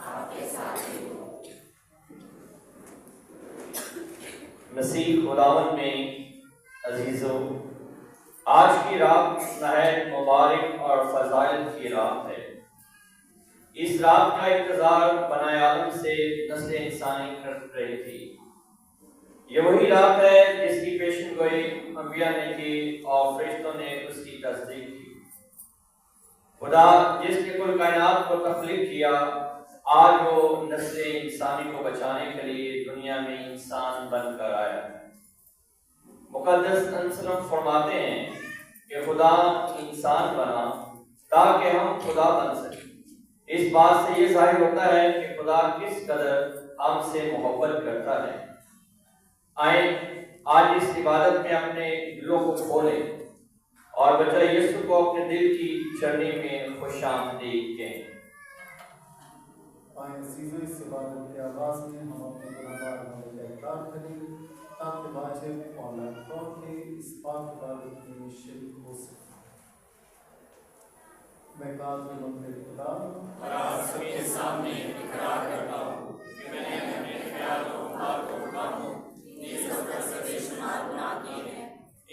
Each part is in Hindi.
आपके साथ ही हो। मसीह खुदावन में अजीजों, आज की रात नहायत मुबारक और फजाइल की रात है। इस रात का इंतजार बनाए आदम से नस्ल इंसानी कर रही थी। ये वही रात है जिसकी पेशन गोई अंबिया ने की और फरिश्तों ने उसकी तस्दीक की। खुदा जिसने कुल कायनात को तख्लीक किया, आज वो नस्ल इंसानी को बचाने के लिए दुनिया में इंसान बनकर आया। मुकद्दस अंसलम फरमाते हैं कि खुदा इंसान बना ताकि हम खुदा बन सकें। इस बात से ये जाहिर होता है कि खुदा किस कदर हमसे मोहब्बत करता है। आए आज इस इबादत में अपने दिलों को खोलें और बच्चा यीशु को अपने दिल की चरनी में खुशामदीद कहें। इस इबादत के आगाज में हम अपने गुनाहगार होने का इकरार करें ताकि वाजिब और लायक के इस पाक इबादत में शरीक हो सके। मैं काज़ी मंदिर खुदा और आप सभी के सामने इकरार करता हूँ कि मैंने अपने ख्यालों, बातों, कामों, नीज़ों पर सभी शुमार गुनाह किए हैं।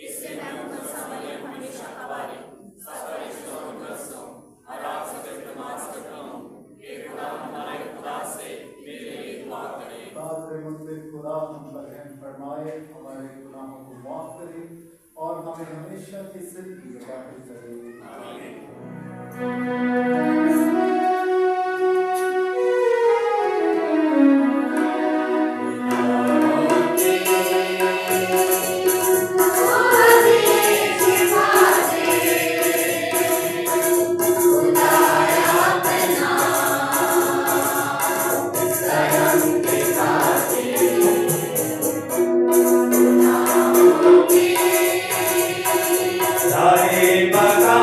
इससे मैं उनको समझे हमेशा हवाले फरिश्तों और दोस्तों और आप सभी को नमाज करता हूँ कि खुदा हमारे खुदा से मेरे लिए दुआ करे। काज़ी मंदिर खुदा हम पर रहम फरमाए, हमारे गुनाहों को माफ करे और हमें हमेशा की जिंदगी में दाखिल करे। आमीन। Baka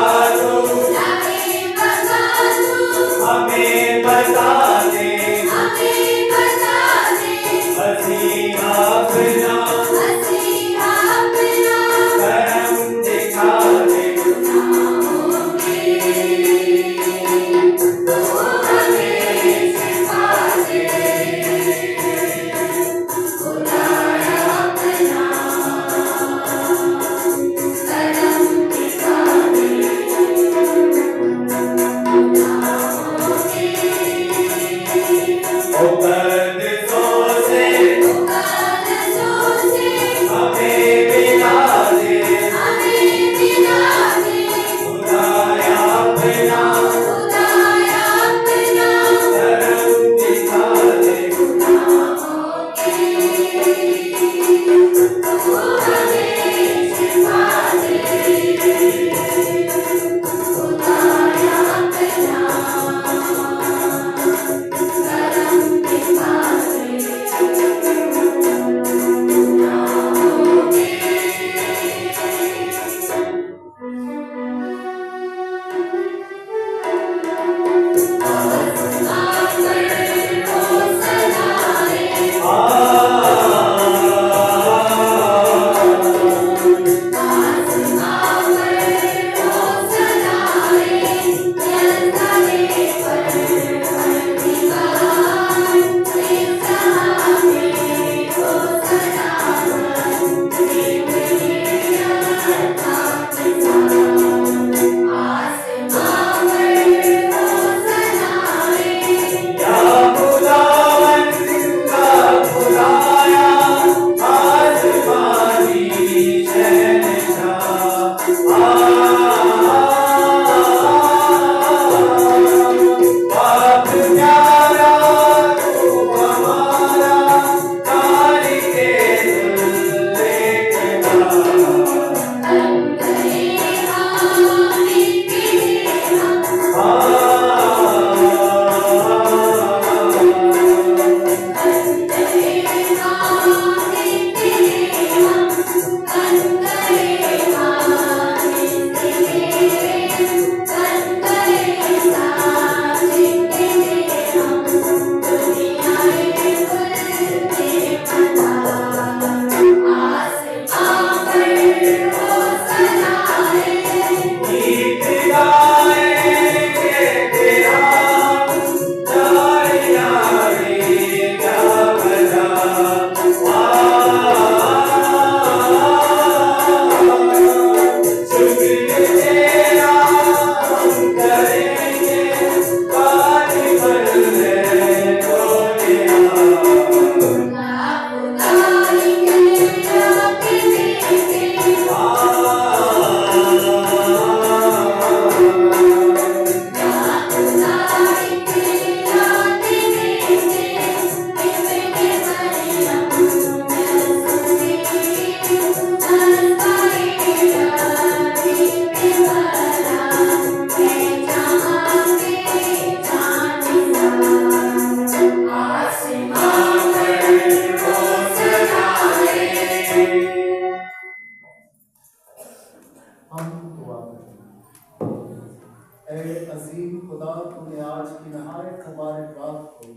खुदा तूने आज की नहायत मुबारक रात को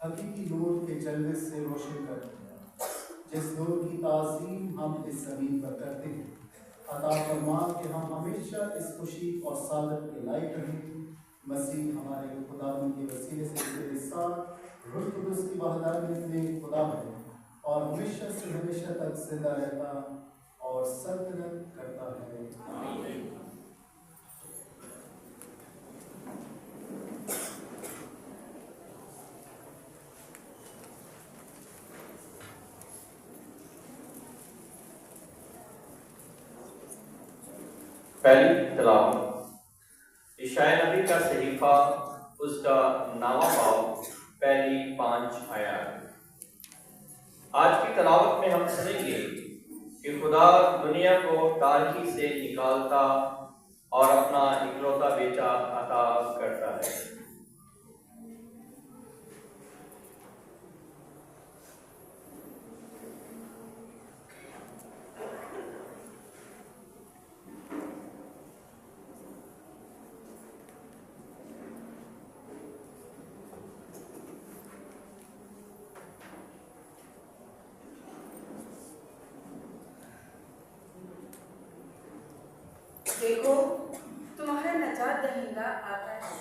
हकीकी नूर के जलवे से रोशन कर दिया, जिस नूर की ताज़ीम हम इस ज़मीन पर करते हैं। अता फरमा कि हम हमेशा इस खुशी और सादत के लायक रहें। मसीह हमारे खुदा के वसीले से तेरे साथ रूह कुद्दूस की वहदानियत में खुदा है और हमेशा से हमेशा तक जिंदा रहता और सल्तनत करता है। आमीन। पहली तिलावत इशाया नबी का सहीफा, उसका 9वां बाब, पहली 5 आयत। आज की तिलावत में हम सुनेंगे कि खुदा दुनिया को तारकी से निकालता और अपना इकलौता बेटा अता करता है। देखो, तुम्हारा नजात दहिंदा आता है।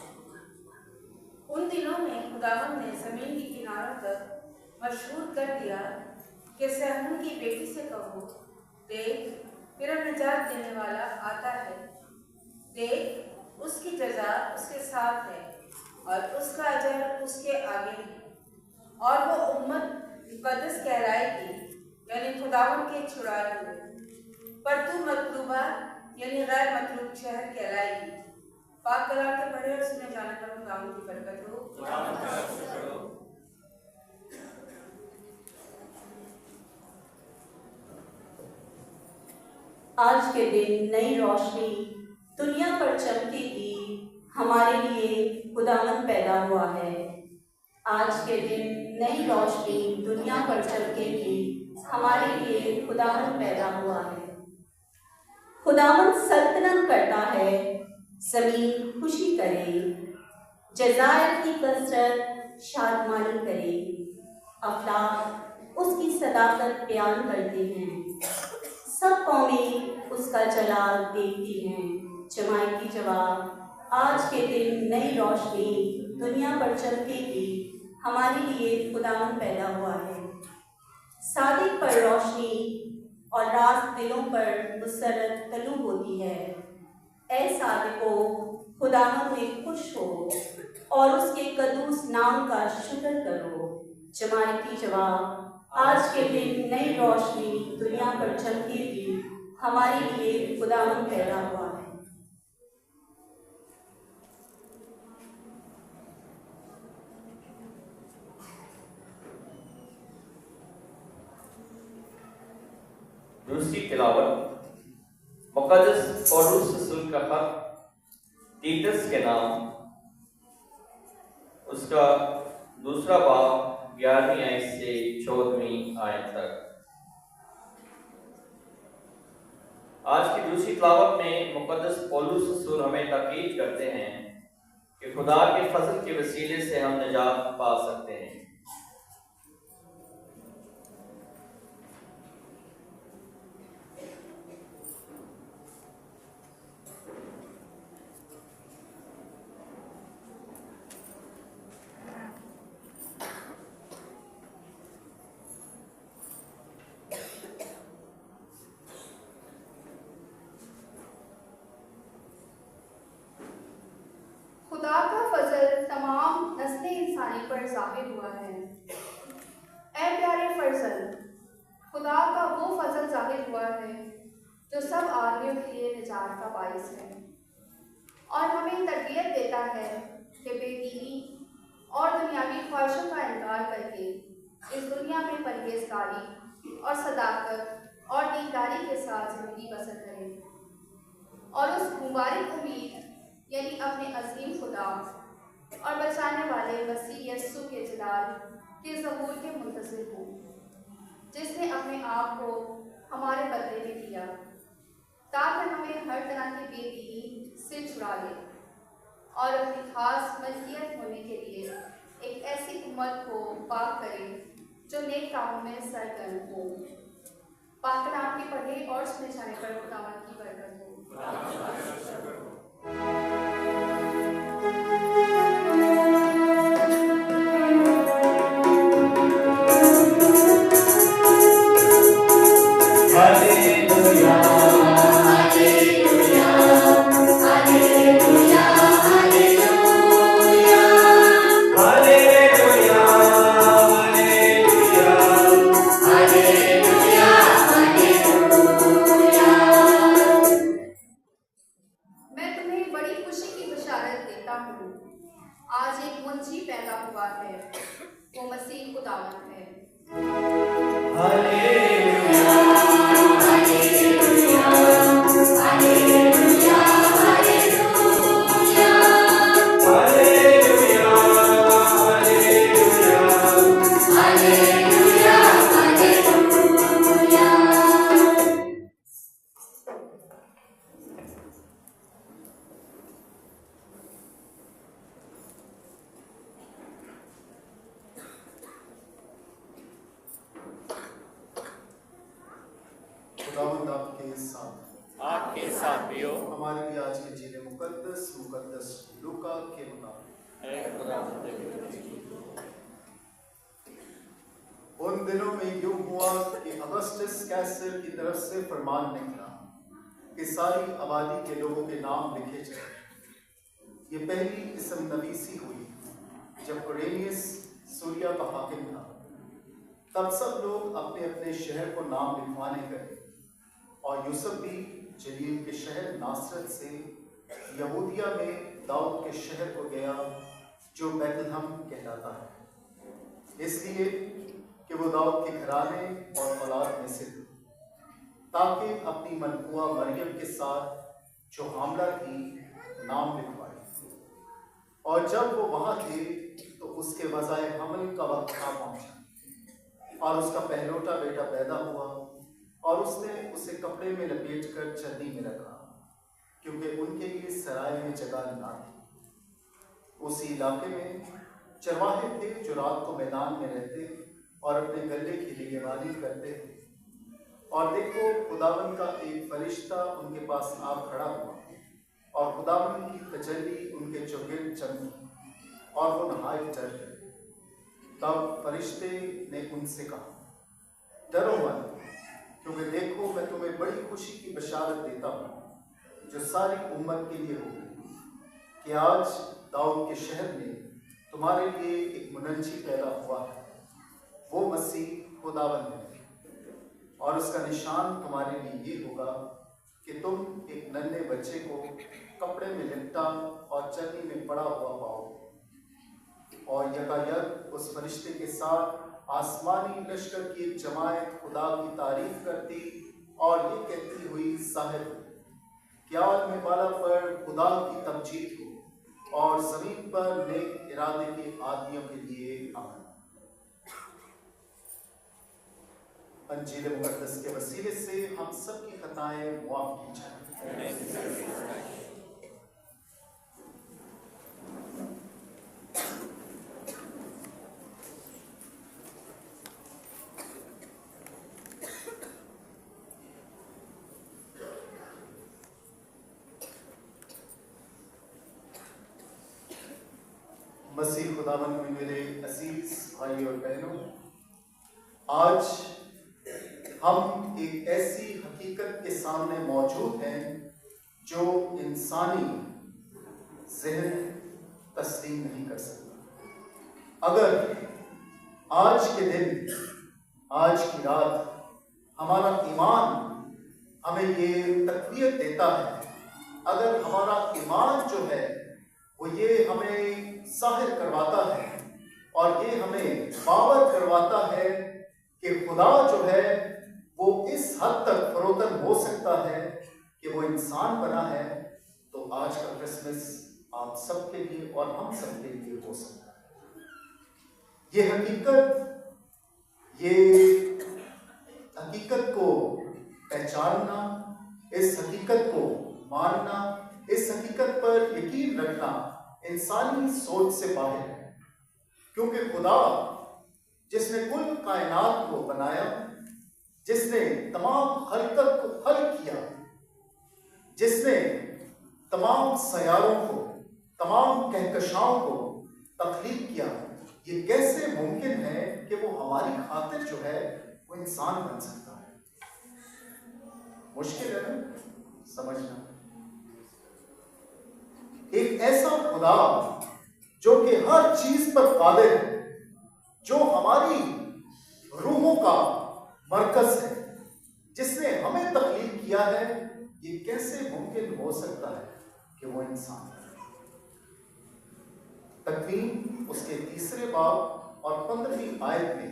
उन दिनों में खुदावंद ने जमीन की किनारों तक मशहूर कर दिया कि सहून की बेटी से कहो, देख तेरा नजात देने वाला आता है। देख उसकी जजा उसके साथ है और उसका अजर उसके आगे है, और वो उम्मत मुकद्दस कहलाएगी, यानी खुदावंद के छुड़ाए हुए। पर तू मतलूबा यानी गैर मतलूब शहर कहलाएगी। पाक कलाम के पढ़े और सुने जाने पर खुदावंद की बरकत हो। आज के दिन नई रोशनी दुनिया पर चमकेगी, हमारे लिए खुदावंद पैदा हुआ है। आज के दिन नई रोशनी दुनिया पर चमकेगी, हमारे लिए खुदावंद पैदा हुआ है। खुदावंद सल्तनत करता है, ज़मीन खुशी करे, जज़ायर की कसरत शादमानी करे। अफलाक उसकी सदाकत बयान करते हैं, सब कौमें उसका जलाल देखती हैं। जमाई की जवाब, आज के दिन नई रोशनी दुनिया पर चमकेगी, हमारे लिए खुदावंद पैदा हुआ है। सादिक पर रोशनी और रात दिलों पर मुसरत तलू होती है। ऐ सादिको, खुदावंद में खुश हो और उसके कदूस नाम का शुक्र करो। जमाई की जवाब, आज के दिन नई रोशनी दुनिया पर चमकेगी, हमारे लिए खुदावंद पैदा हुआ है। दूसरी तिलावत मुक़द्दस पौलुस रसूल का खत तीतस के नाम, उसका 2 बाब 11वीं आयत से 14वीं आयत तक। आज की दूसरी तिलावत में मुक़द्दस पौलुस रसूल हमें ताकीद करते हैं कि खुदा के फजल के वसीले से हम निजात पा सकते हैं। खुदा का फजल तमाम नस्ल इंसानी पर ज़ाहिर हुआ है। ऐ प्यारे फर्जल, खुदा का वो फजल ज़ाहिर हुआ है जो सब आदमियों के लिए निजात का बाइस है और हमें तरबियत देता है कि बेदीनी और दुनियावी ख्वाहिशों का इनकार करके इस दुनिया में परहेज़गारी और सदाकत और दीनदारी के साथ ज़िंदगी बसर करें और उस मुबारक उम्मीद यानी अपने अजीम खुदा और बचाने वाले मसीह यस्सु के जलाल के ज़हूर के मुंतज़िर हो, जिसने अपने आप को हमारे बदले में दिया ताकि हमें हर तरह की बेदीनी से छुड़ा ले और अपनी खास मलकियत होने के लिए एक ऐसी उम्मत को पाक करे जो नेक कामों में सरगर्म हो। पाक कलाम के पढ़े और सुने जाने पर खुदावंद की बरकत हो। मैं तुम्हें बड़ी खुशी की बशारत देता हूँ। आज एक मुंशी पैदा हुआ है, वो मसीह खुदावंद है। खुदावंद आपके साथ आपके साथ भी हो। हमारे लिए आज के जीने मुकद्दस लूका के मुताबिक उन दिनों में यूं हुआ कि अगस्टस कैसर की तरफ से फरमान निकला कि सारी आबादी के लोगों के नाम लिखे जाए। ये पहली इस्म नवीसी हुई जब कुरेनियस सूरिया का हाकिम था। तब सब लोग अपने अपने शहर को नाम लिखवाने गए और यूसुफ भी जलील के शहर नासरत से यहूदिया में दाऊद के शहर को गया जो बैतलहम कहलाता है, इसलिए कि वो दाऊद के घराने और औलाद में से थे, ताकि अपनी मनकुआ मरियम के साथ जो हामला थी नाम लिखवाए। और जब वो वहाँ थे तो उसके वज़ाए हमल का वक्त आ पहुँचा और उसका पहलोटा बेटा पैदा हुआ और उसने उसे कपड़े में लपेट कर चर्नी में रखा, क्योंकि उनके लिए सराय में जगह ना थी। उसी इलाके में चरवाहे थे जो रात को मैदान में रहते और अपने गले की निगरानी करते थे। और देखो, खुदावन का एक फरिश्ता उनके पास आ खड़ा हुआ और खुदावन की तजल्ली उनके चौगिर्द चमकी और वो नहायत डर गए। तब फरिश्ते ने उनसे कहा, डरो मत, क्योंकि देखो मैं तुम्हें बड़ी खुशी की बशारत देता हूँ जो सारी उम्मत के लिए होगी कि आज दाऊद के शहर में तुम्हारे लिए एक मुनज्जी पैदा हुआ है, वो मसीह खुदावंद है। और उसका निशान तुम्हारे लिए ये होगा कि तुम एक नन्हे बच्चे को कपड़े में लिपटा और चर्नी में पड़ा हुआ पाओगे। और यकायक उस फरिश्ते के साथ आसमानी लश्कर की एक जमात खुदा की तारीफ करती और ये कहती हुई साहिब, क्या में वाला पर खुदा की तमजीद हो और जमीन पर नेक इरादे के आदमियों के लिए अमन। अंजील मुकद्दस के वसीले से हम सब की खताएं मुआफ की जाए। मसीह खुदावन में मेरे अजीज भाई और बहनों, आज हम एक ऐसी हकीकत के सामने मौजूद हैं जो इंसानी ज़हन तस्लीम नहीं कर सकता। अगर आज के दिन, आज की रात हमारा ईमान हमें ये तक़वियत देता है, अगर हमारा ईमान जो है वो ये हमें ज़ाहिर करवाता है और ये हमें बावर करवाता है कि खुदा जो है वो इस हद तक फरोतन हो सकता है कि वो इंसान बना है, तो आज का क्रिसमस आप सबके लिए और हम सबके लिए हो सकता है। ये हकीकत को पहचानना, इस हकीकत को मानना, इस हकीकत पर यकीन रखना इंसानी सोच से बाहर है, क्योंकि खुदा जिसने कुल कायनात को बनाया, जिसने तमाम खलकत को खल्क किया, जिसने तमाम सयारों को, तमाम कहकशाओं को तख्लीक किया, ये कैसे मुमकिन है कि वो हमारी खातिर जो है वो इंसान बन सकता है? मुश्किल है ना समझना। एक ऐसा खुदा जो कि हर चीज पर कादिर है, जो हमारी रूहों का मरकज है, जिसने हमें तख्लीक किया है, ये कैसे मुमकिन हो सकता है कि वो इंसान है? तकवीन उसके 3 बाब और 15वीं आयत में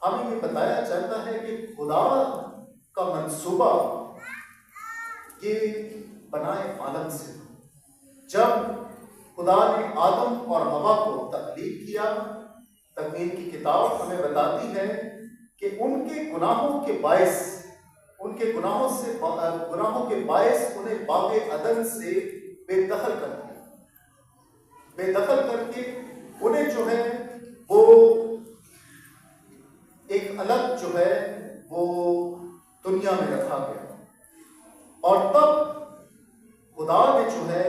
हमें ये बताया जाता है कि खुदा का मंसूबा ये बनाए आलम से। जब खुदा ने आदम और हवा को तख्लीक किया, तकवीन की किताब हमें बताती है कि उनके गुनाहों के बायस, उनके गुनाहों के बायस उन्हें बागे अदन से बेदखल कर दिया। बेदखल करके उन्हें जो है वो एक अलग जो है वो दुनिया में रखा गया। और तब खुदा ने जो है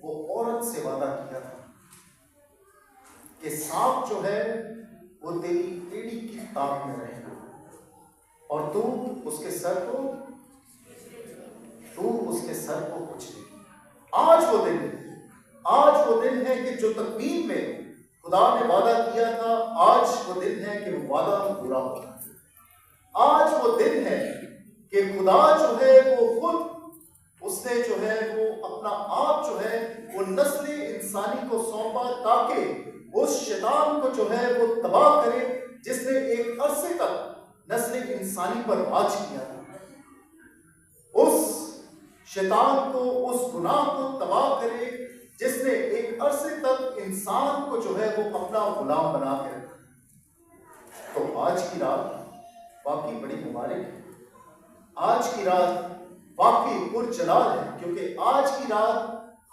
वो औरत से वादा किया था कि सांप जो है वो तेरी एड़ी की ताक में रहेगा और तू उसके सर को कुचलेगी। आज वो दिन है कि जो तकवीन में खुदा ने वादा किया था, आज वो दिन है कि वो वादा पूरा होगा। आज वो दिन है कि खुदा जो है वो खुद उसने जो है वो अपना आप जो है वो नस्ल इंसानी को सौंपा, ताकि उस शैतान को जो है वो तबाह करे, जिसने एक अरसे तक नस्ल इंसानी पर राज किया था। उस शैतान को, उस गुनाह को तबाह करे जिसने एक अरसे तक इंसान को जो है वो अपना गुलाम बना के रखा। तो आज की रात वाकई बड़ी मुबारक है। आज की रात वाकई पुरजलाल है, क्योंकि आज की रात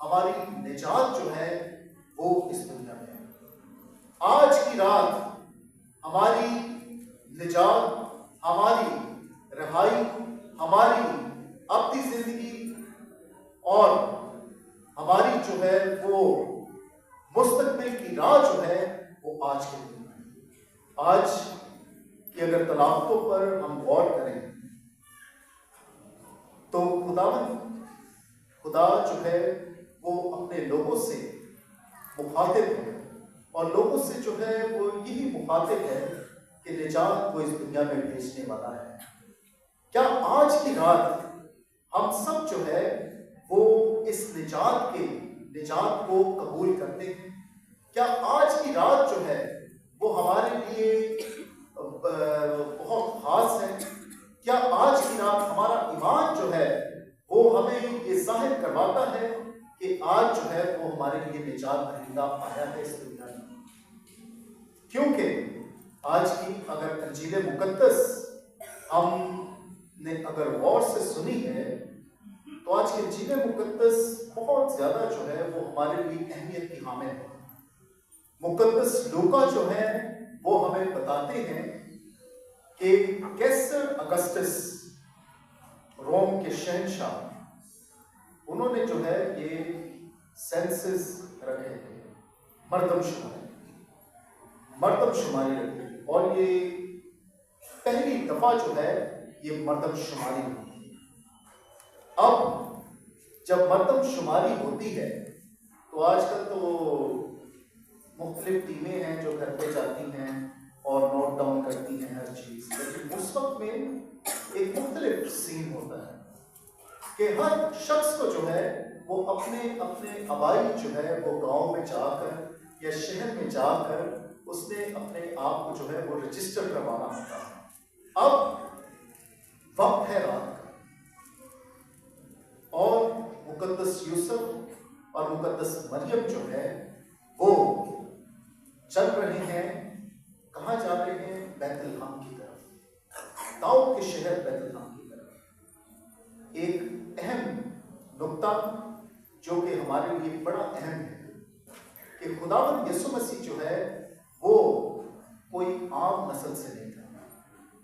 हमारी निजात जो है वो इस दुनिया में है। आज की रात हमारी निजात, हमारी रिहाई, हमारी अपनी जिंदगी और हमारी जो है वो मुस्तकबिल की राह जो है वो आज के दिन है। आज की अगर तलाक़ों पर हम गौर करें तो खुदा जो है वो अपने लोगों से मुखातिब है, और लोगों से जो है वो यही मुखातिब है कि निजात को इस दुनिया में भेजने वाला है। क्या आज की रात हम सब जो है वो इस निजात को कबूल करते हैं? क्या आज की रात जो है वो हमारे लिए बहुत खास है? क्या आज की रात हमारा ईमान जो है वो हमें ये जाहिर करवाता है कि आज जो है वो हमारे लिए निजात दहिंदा आया है इस दुनिया में? क्योंकि आज की अगर अंजील मुकद्दस हमने अगर गौर से सुनी है तो आज की अंजील मुकद्दस बहुत ज्यादा जो है वो हमारे लिए अहमियत की हामिल है। मुकद्दस लूका जो है वो हमें बताते हैं कि कैसर अगस्टस रोम के शहंशाह, उन्होंने जो है ये सेंसस रखे थे, मर्दमशुमारी रखी, और ये पहली दफा जो है ये मर्दमशुमारी होती है। अब जब मर्दमशुमारी होती है तो आजकल तो मुख्तलिफ टीमें हैं जो घर पे जाती हैं और नोट डाउन करती हैं हर चीज, लेकिन उस वक्त में एक मुख्तलिफ सीन होता है कि हर शख्स को जो है वो अपने अपने आबाई जो है वो गांव में जाकर या शहर में जाकर उसने अपने आप को जो है वो रजिस्टर करवाना होता है। अब वक्त है रात का और मुकद्दस यूसुफ और मुकद्दस मरियम जो है वो चल रहे हैं। कहाँ जा रहे हैं? बैतलहम की तरफ, दाऊद के शहर बैतलहम की तरफ। एक अहम नुक्ता जो कि हमारे लिए बड़ा अहम है कि खुदावंद यीशु मसीह जो है वो कोई आम नस्ल से नहीं था,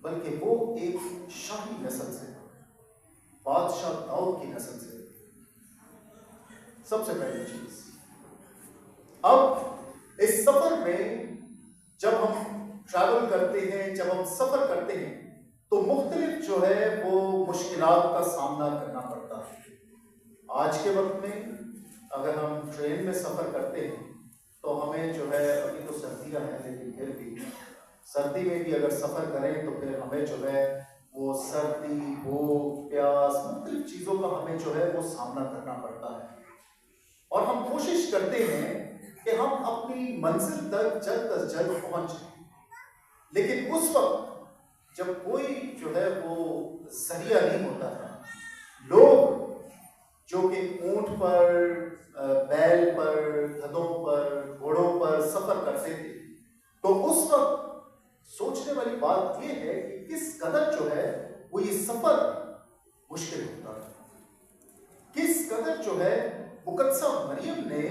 बल्कि वो एक शाही नस्ल से, बादशाह दाऊद की नस्ल से। सबसे पहली चीज, अब इस सफर में जब हम ट्रैवल करते हैं, जब हम सफर करते हैं, तो मुख्तलिफ जो है वो मुश्किलात का सामना करना पड़ता है। आज के वक्त में अगर हम ट्रेन में सफर करते हैं तो हमें जो है, अभी तो सर्दियां हैं लेकिन फिर भी सर्दी में भी अगर सफर करें तो फिर हमें जो है वो सर्दी, भूख, प्यास, मुख्तलिफ चीजों का हमें जो है वो सामना करना पड़ता है। और हम कोशिश करते हैं कि हम अपनी मंजिल तक जल्द अज जल्द पहुंच जाएं, लेकिन उस वक्त जब कोई जो है वो जरिया नहीं होता था, लोग जो कि ऊंट पर, बैल पर, गधों पर, घोड़ों पर सफर करते थे, तो उस वक्त सोचने वाली बात यह है कि किस कदर जो है वो ये सफर मुश्किल होता है, किस कदर जो है मुकद्दसा मरियम ने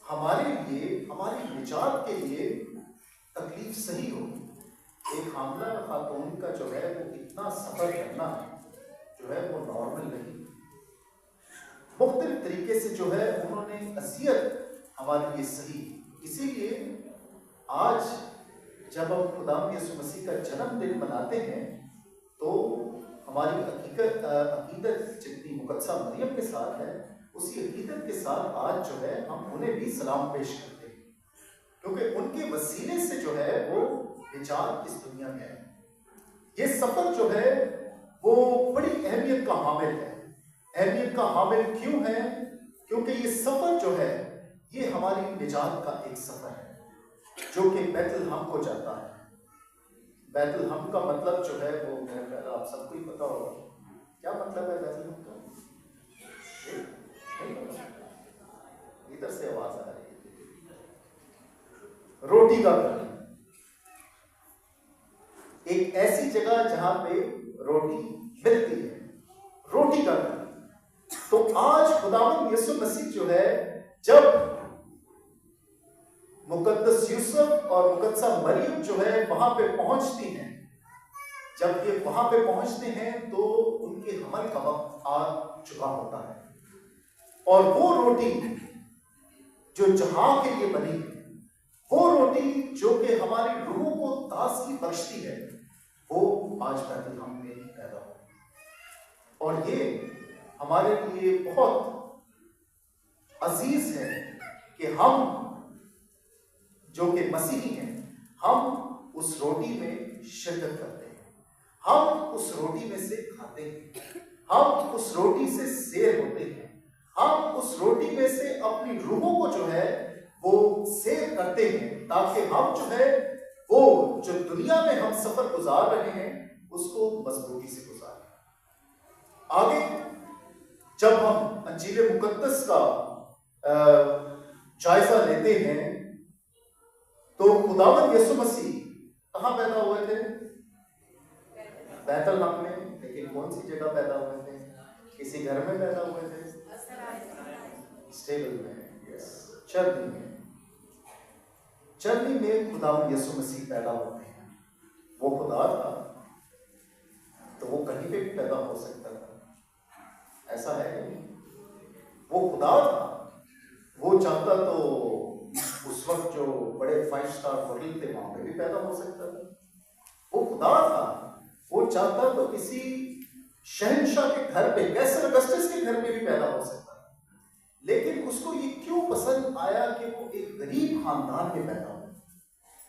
हमारे लिए, हमारी निजात के लिए तकलीफ सही हो। एक हामला खातून का जो है वो इतना सफर करना जो है वो नॉर्मल नहीं। मुख्तलिफ तरीके से जो है उन्होंने असियत हमारे लिए सही। इसीलिए आज जब हम खुदावंद यीशु मसीह का जन्मदिन मनाते हैं तो हमारी अकीदत जितनी मुकद्दसा मरियम के साथ है, उसी अकीदत के साथ आज जो है हम उन्हें भी सलाम पेश करते हैं, क्योंकि उनके वसीले से जो है वो निजात इस दुनिया में है। ये सफर जो है वो बड़ी अहमियत का हामिल है। अहमियत का हामिल क्यों है? क्योंकि ये सफर जो है ये हमारी निजात का एक सफर है जो कि बैतलहम को जाता है। बैतलहम का मतलब जो है वो आप सबको ही पता होगा। क्या मतलब है बैतलहम का? इधर से आवाज आ रही है। रोटी का घर, एक ऐसी जगह जहां पे रोटी मिलती है, रोटी का घर। तो आज खुदावंद यीशु मसीह जो है, जब मुकद्दस यूसुफ और मुकद्दसा मरियम जो है वहां पे पहुंचती हैं, जब ये वहां पे पहुंचते हैं तो उनके हमल का वक्त आ चुका होता है, और वो रोटी जो जहां के लिए बनी है, वो रोटी जो कि हमारी रूहों को ताजगी बख्शती है, वो आज बैतलहम में पैदा हो। और ये हमारे लिए बहुत अजीज है कि हम जो कि मसीही हैं, हम उस रोटी में शिरकत करते हैं, हम उस रोटी में से खाते हैं, हम उस रोटी से सेर होते हैं, हम उस रोटी में से अपनी रूहों को जो है वो सेर करते हैं, ताकि हम जो है वो जो दुनिया में हम सफर गुजार रहे हैं उसको मजबूती से गुजारें। आगे जब हम अंजील मुकद्दस का जायजा लेते हैं तो खुदावंद यीशु मसीह कहाँ पैदा हुए थे? बैतलहम में। लेकिन कौन सी जगह पैदा हुए थे? किसी घर में पैदा हुए थे? स्टेबल में, यस, चरनी में। चरनी में खुदावंद यीशु मसीह पैदा होते हैं। वो खुदा था तो वो कहीं पे भी पैदा हो सकता था, ऐसा है नहीं। वो खुदा था, वो चाहता तो उस वक्त जो बड़े 5 स्टार होटल थे वहां पे भी पैदा हो सकता था। वो खुदा था, वो चाहता तो किसी शहंशाह के घर पे, कैसर अगस्टस के घर पे भी पैदा हो सकता था। लेकिन उसको ये क्यों पसंद आया कि वो एक गरीब खानदान में पैदा हो?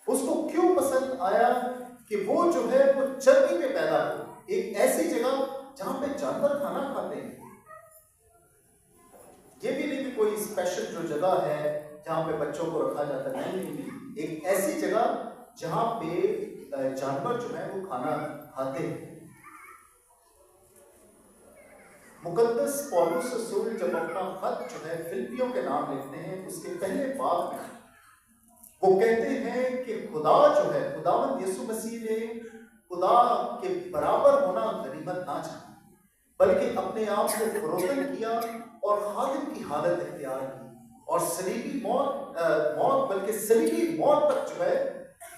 उसको क्यों पसंद आया कि वो जो है वो चरनी में पैदा हो, एक ऐसी जगह जहां पे जानवर खाना खाते हैं? ये भी नहीं कि कोई स्पेशल जो जगह है जहां पे बच्चों को रखा जाता है, नहीं, एक ऐसी जगह जहां पे जानवर जो है वो खाना खाते हैं। मुकद्दस पौलुस रसूल जब अपना खत जो है फिलिपियों के नाम लिखते हैं, उसके पहले बाब में वो कहते हैं कि खुदा जो है, खुदावंद यीशु मसीह ने खुदा के बराबर होना गनीमत ना जाना, बल्कि अपने आप को फरोख्त किया और खादिम की हालत इख्तियार की और सलीबी मौत बल्कि सलीबी मौत तक जो है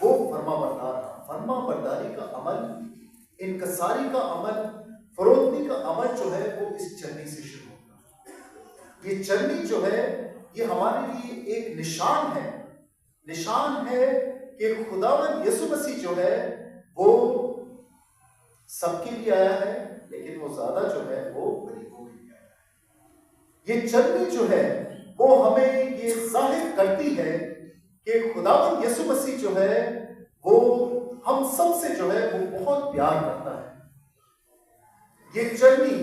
वो फर्माबरदार रहा। फर्माबरदारी का अमल, इनकसारी का अमल, फरोख्ती का अमल जो है वो इस चलनी से शुरू होता है। ये चलनी जो है ये हमारे लिए एक निशान है कि खुदावंद यीशु मसीह जो है वो सबके लिए आया है, लेकिन वो ज्यादा जो है वो गरीबों के लिए आया है। ये चलनी जो है वो हमें ये जाहिर करती है कि खुदावंद यीशु मसीह जो है वो हम सब से जो है वो बहुत प्यार करता है। ये चलनी,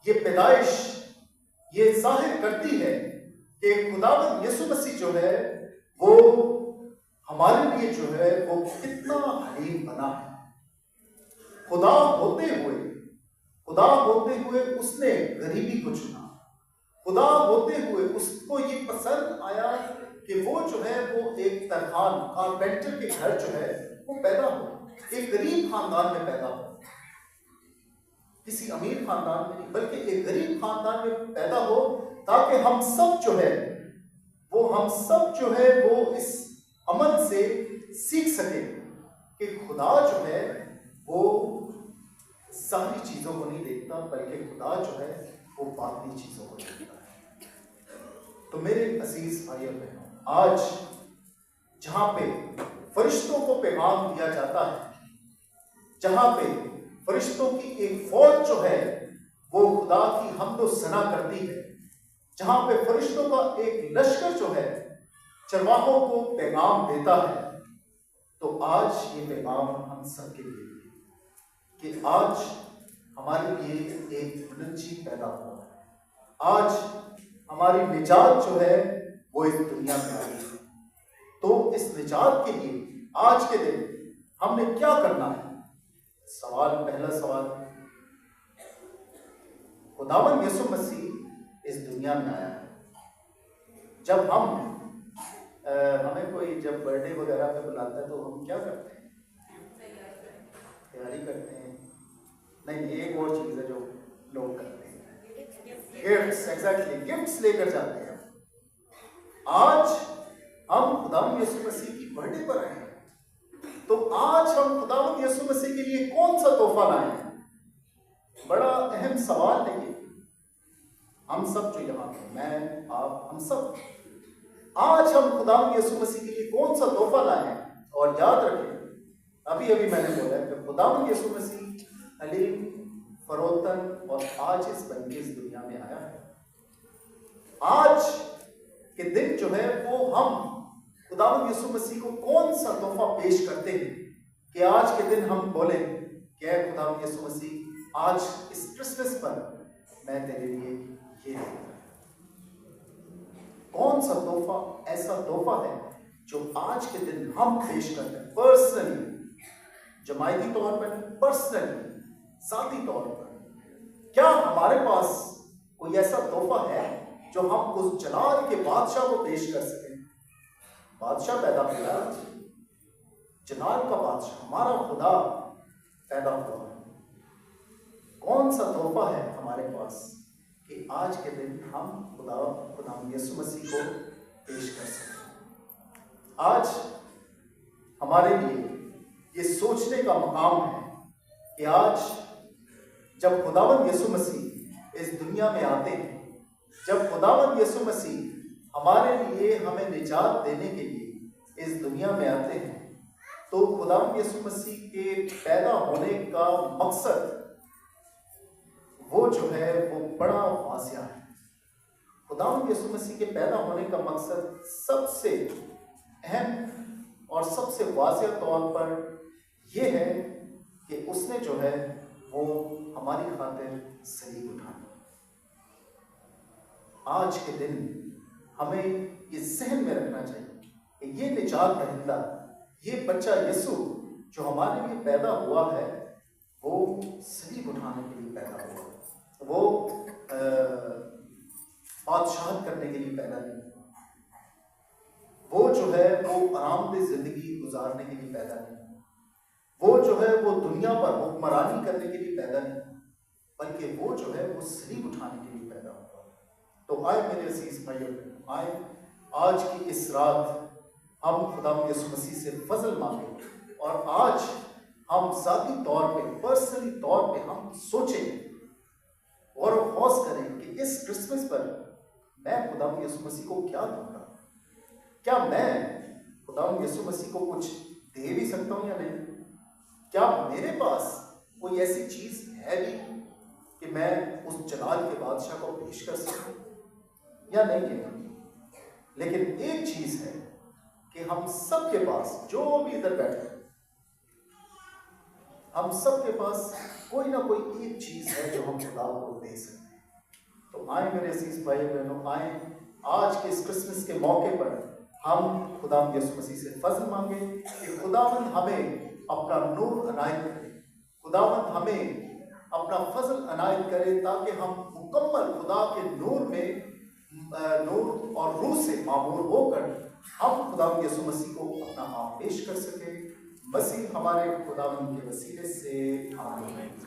ये पैदाइश ये जाहिर करती है कि खुदावंद यीशु मसीह जो है वो हमारे लिए जो है वो कितना हलीम बना है। खुदा होते हुए उसने गरीबी को चुना। खुदा होते हुए उसको ये पसंद आया कि वो जो है वो एक तरखान कारपेंटर के घर जो है वो पैदा हो, एक गरीब खानदान में पैदा हो, किसी अमीर खानदान में नहीं बल्कि एक गरीब खानदान में पैदा हो, ताकि हम सब जो है वो इस अमल से सीख सके कि खुदा जो है वो सारी चीजों को नहीं देखता, बल्कि खुदा जो है वो बातनी चीजों को देखता है। तो मेरे अजीज भाइयों बहनों, आज जहां पे फरिश्तों को पैगाम दिया जाता है, जहां पे फरिश्तों की एक फौज जो है वो खुदा की हमदो सना करती है, जहां पे फरिश्तों का एक लश्कर जो है चरवाहों को पैगाम देता है, तो आज ये पैगाम हम सबके लिए कि आज हमारे लिए एक मुनज्जी पैदा हुआ है। आज हमारी निजात जो है वो इस दुनिया में आई है। तो इस निजात के लिए आज के दिन हमने क्या करना है? पहला सवाल, खुदावंद यीशु मसीह इस दुनिया में आया है। जब हमें कोई जब बर्थडे वगैरह पे बुलाता है तो हम क्या करते हैं? तैयारी करते हैं। नहीं, एक और चीज है जो लोग करते हैं, गिफ्ट्स। एग्जैक्टली, गिफ्ट्स लेकर जाते हैं। आज हम खुदावंद यीशु मसीह की बर्थडे पर आए हैं, तो आज हम खुदावंद यीशु मसीह के लिए कौन सा तोहफा लाए हैं? बड़ा अहम सवाल है ये। हम सब जो यहाँ हैं, मैं, आप, हम सब, आज हम खुदावंद यीशु मसीह के लिए कौन सा तोहफा लाए हैं? और याद रखें, अभी मैंने बोला कि खुदावंद यीशु मसीह हलीम, फरोतन और आजिज़ बन के इस दुनिया में आया है। आज के दिन जो है वो हम खुदावंद यीशु मसीह को कौन सा तोहफा पेश करते हैं कि आज के दिन हम बोले कि ऐ खुदावंद यीशु मसीह, आज इस क्रिसमस पर मैं तेरे लिए ये देता। कौन सा तोहफा ऐसा तोहफा है जो आज के दिन हम पेश करते हैं पर्सनली, जमायती तौर पर, पर्सनली, साथी तौर पर? क्या हमारे पास कोई ऐसा तोहफा है जो हम उस जलाल के बादशाह को पेश कर सकें? बादशाह पैदा हुआ, जलाल का बादशाह हमारा खुदा पैदा हुआ। कौन सा तोहफा है हमारे पास कि आज के दिन हम खुदा यीशु मसीह को पेश कर सकें? आज हमारे लिए ये सोचने का मकाम है कि आज जब खुदावंद यीशु मसीह इस दुनिया में आते हैं, जब खुदावंद यीशु मसीह हमारे लिए हमें निजात देने के लिए इस दुनिया में आते हैं, तो खुदावंद यीशु मसीह के पैदा होने का मकसद वो जो है वो बड़ा वासिया है। खुदावंद यीशु मसीह के पैदा होने का मकसद सबसे अहम और सबसे वासिया तौर पर यह है कि उसने जो है वो हमारी खातिर सलीब उठाना। आज के दिन हमें ये सहन में रखना चाहिए कि ये निजात दहिंदा, ये बच्चा यीशु जो हमारे लिए पैदा हुआ है, वो सलीब उठाने के लिए पैदा हुआ, वो बादशाह करने के लिए पैदा नहीं, वो जो है वो आरामदेह जिंदगी गुजारने के लिए पैदा नहीं, वो जो है वो दुनिया पर हुक्मरानी करने के लिए पैदा नहीं, बल्कि वो जो है वो सलीब उठाने के लिए पैदा हुआ। तो आए मेरे अजीज भाइयों, आए आज की इस रात हम खुदा यीशु मसीह से फजल मांगे और आज हम ज़ाती तौर पे, पर्सनली तौर पे हम सोचें और हौस करें कि इस क्रिसमस पर मैं खुदा यीशु मसीह को क्या दूंगा। क्या मैं खुदा यीशु मसीह को कुछ दे भी सकता हूँ या नहीं? क्या मेरे पास कोई ऐसी चीज है भी कि मैं उस जलाल के बादशाह को पेश कर सकूं या नहीं है? लेकिन एक चीज है कि हम सबके पास, जो भी इधर बैठे हैं, हम सबके पास कोई ना कोई एक चीज है जो हम खुदा को दे सकते हैं। तो आए मेरे अजीज भाई बहनों, आए आज के इस क्रिसमस के मौके पर हम खुदा यीशु मसीह से फजल मांगे कि खुदावंद हमें अपना नूर अनायत करे, खुदावंद हमें अपना फजल अनायत करे, ताकि हम मुकम्मल खुदा के नूर में, नूर और रूह से मामूर होकर हम खुदा यीशु मसीह को अपना आप पेश कर सके। मसीह हमारे खुदावंद के वसीले से आमीन।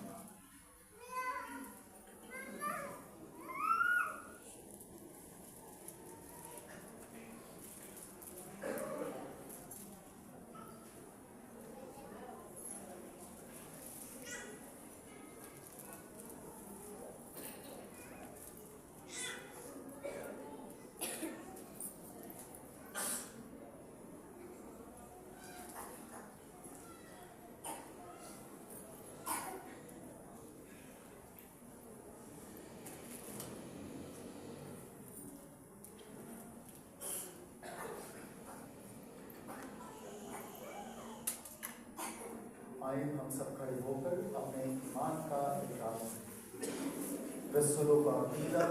आइए हम सब खड़े होकर अपने ईमान का इकरार करें। रसूलों का अकीदा,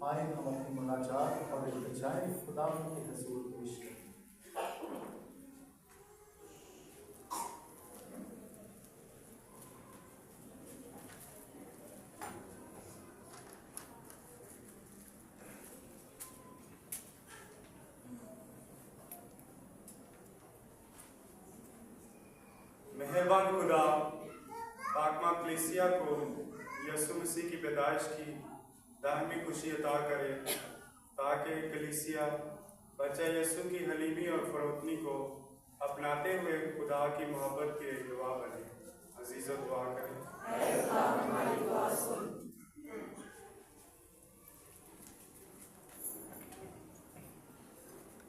आए हम अपनी मुनाजात और इल्तिजाएं खुदा के हुजूर पेश करें। मेहरबान खुदा, पाकमा कलीसिया को यीशु मसीह की पैदाइश की दाहिमी खुशी अता करे, ताकि कलीसिया बच्चा यीशु की हलीमी और फरोतनी को अपनाते हुए खुदा की मोहब्बत के गवाह बने। अजीज़ दुआ करें।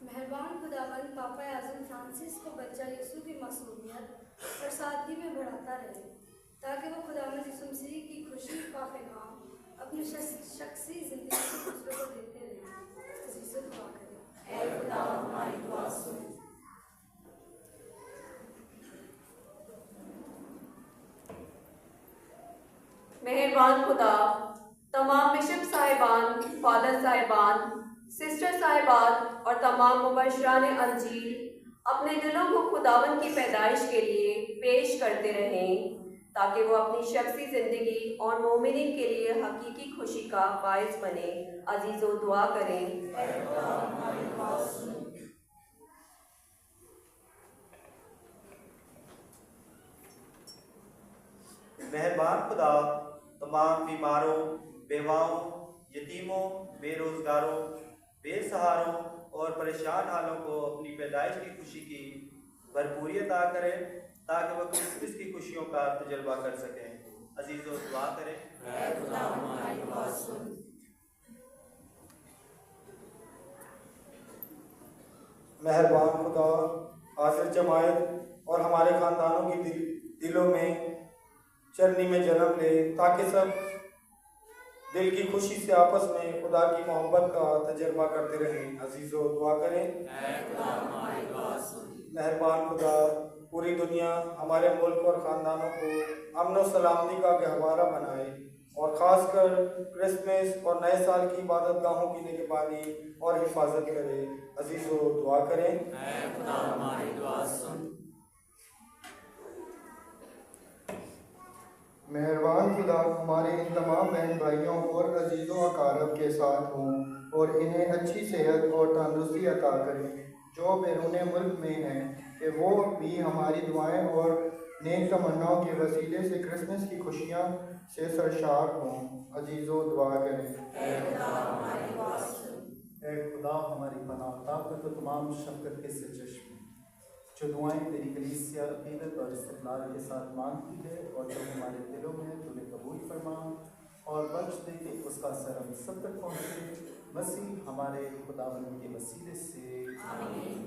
मेहरबान खुदावंद पापा आज़म फ्रांसिस को बच्चा यीशु की मासूमियत और सादगी में बढ़ाता रहे, ताकि वो खुदावंद यीशु मसीह की खुशी का पैगाम अपनी शख्सी जिंदगी में दूसरों को देते रहे। अजीज़ दुआ करें। ऐ खुदा हमारी दुआ सुन। मेहरबान खुदा, तमाम बिशप साहिबान, फादर साहिबान, सिस्टर साहिबान और तमाम मुबशरान अंजील अपने दिलों को खुदावन की पैदाइश के लिए पेश करते रहें, ताकि वो अपनी शख्सी ज़िंदगी और मोमिनीन के लिए हकीकी खुशी का बायस बने। अजीज़ों दुआ करें। मेहरबान खुदा, तमाम बीमारों, बेवाओं, यतीमों, बेरोजगारों, बेसहारों और परेशान हालों को अपनी पैदाइश की खुशी की भरपूरी अता करें, ताकि वह क्रिसमस की खुशियों का तजर्बा कर सकें। अजीज़ों दुआ करें। मेहरबान खुदा, हाजिर जमायत और हमारे ख़ानदानों की दिलों में चरनी में जन्म ले, ताकि सब दिल की खुशी से आपस में खुदा की मोहब्बत का तजर्बा करते रहें। अजीज़ों, दुआ करें। मेहरबान खुदा, पूरी दुनिया हमारे मुल्क और ख़ानदानों को अमन और सलामती का गहवारा बनाए और ख़ासकर क्रिसमस और नए साल की इबादत गाहों की निगरानी और हिफाजत करे। अजीज़ों, दुआ करें। मेहरबान खुदा हमारे इन तमाम बहन भाइयों और अजीज़ों अकारब के साथ हों और इन्हें अच्छी सेहत और तंदुरुस्ती अता करें जो बैरून मुल्क में हैं, कि वो भी हमारी दुआएं और नेक तमन्नाओं के वसीले से क्रिसमस की खुशियाँ से सरशार हों। अजीज़ों, दुआ करें। ऐ खुदा हमारी पनाह ताकत और तमाम शफ़क़त के चश्मे, जो दुआएं तेरी कलीसिया अक़ीदत और इस्तिक़लाल के साथ मांगती है और जो हमारे दिलों में तूने कबूल फरमा और बख्श दे कि उसका असर हम सब तक पहुँचे, मसीह हमारे खुदावंद के वसीले से। आमीन।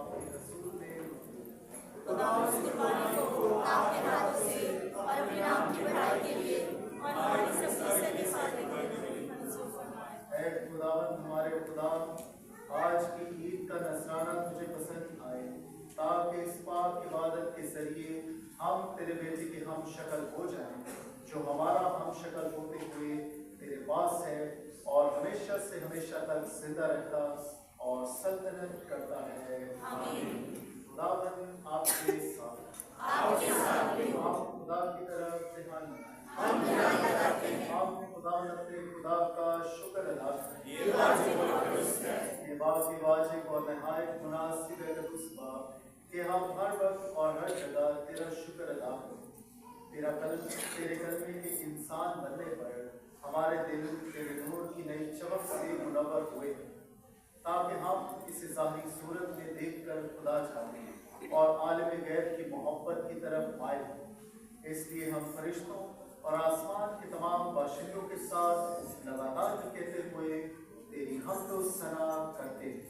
अपने रसूल में खुदा उस कुर्बानी को आपके हाथों से और अपने नाम की बड़ाई के लिए और हमारी सबसे शक्तिशाली मंजूर फरमाए। ऐ खुदावंद हमारे खुदा, आज की ईद का नजराना तुझे पसंद आए, ताकि इस पाक इबादत के जरिए हम तेरे बेटे के हम शक्ल हो जाएं, जो हमारा हम शक्ल होते हुए तेरे पास है और हमेशा से हमेशा तक जिंदा रहता और सल्तनत करता है। खुदावंद आपके साथ हम खुदा की तरफ ध्यान हम खुदावंद अपने खुदा का शुक्र अदा करें। ये वाजिब और नहायत मुनासिब है कि हम हर वक्त और हर जगह तेरा शुक्र अदा करें। तेरा कल्ब तेरे कलमे के इंसान बनने पर हमारे दिल तेरे नूर की नई चमक से मुनव्वर हुए हैं, ताकि हम इसे ज़ाहिरी सूरत में देखकर खुदा चाहें और आलम गैब की मोहब्बत की तरफ माइल हों। इसलिए हम फरिश्तों और आसमान के तमाम बाशिंदों के साथ लगातार कहते हुए तेरी हम्द व सना करते हैं।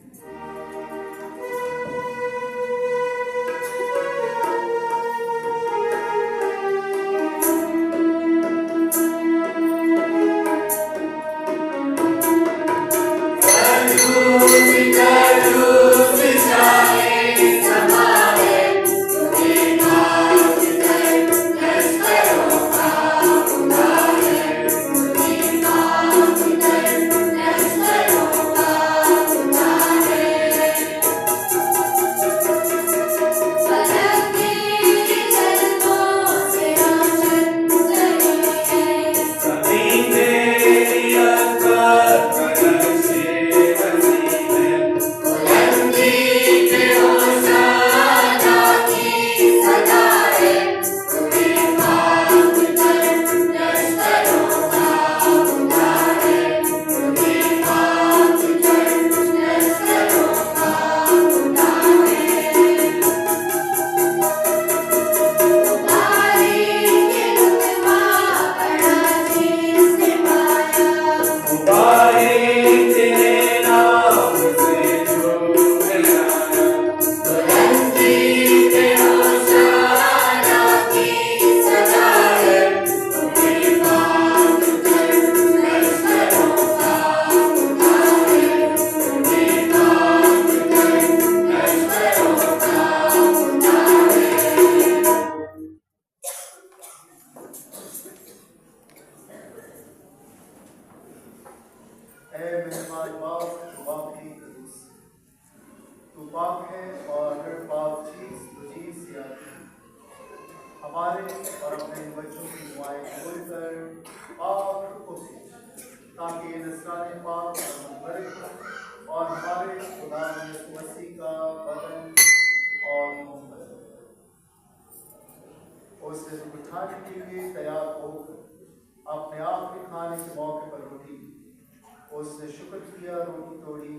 उसने शुक्र किया, रोटी तोड़ी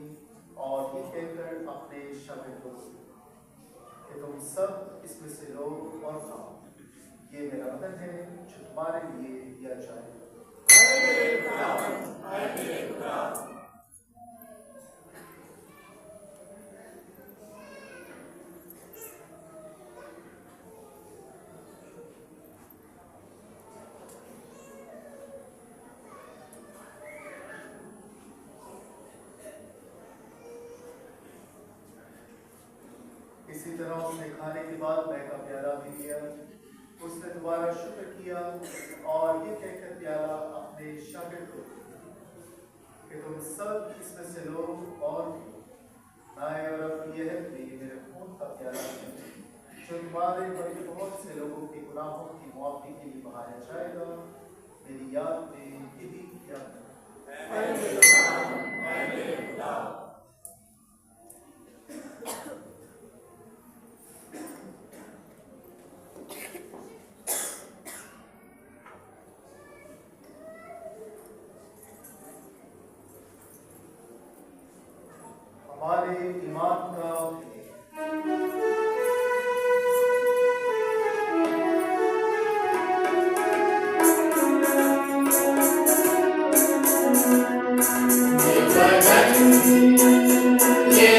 और ये कहकर अपने शागिर्द को कि तुम सब इसमें से लो और खाओ, ये मेरा बदन है जो तुम्हारे लिए दिया जाएगा। इसी तरह उसने खाने के बाद मैं का प्याला भी लिया, उसने दोबारा शुक्र किया और ये कहकर प्याला अपने शागिर्द को कि तुम सब इसमें से लो और नाए और अब यह है कि मेरे खून का प्याला है जो तुम्हारे बल्कि बहुत से लोगों के गुनाहों की मुआफ़ी के लिए बहाया जाएगा। मेरी याद में यही किया हमारे ईमान का ये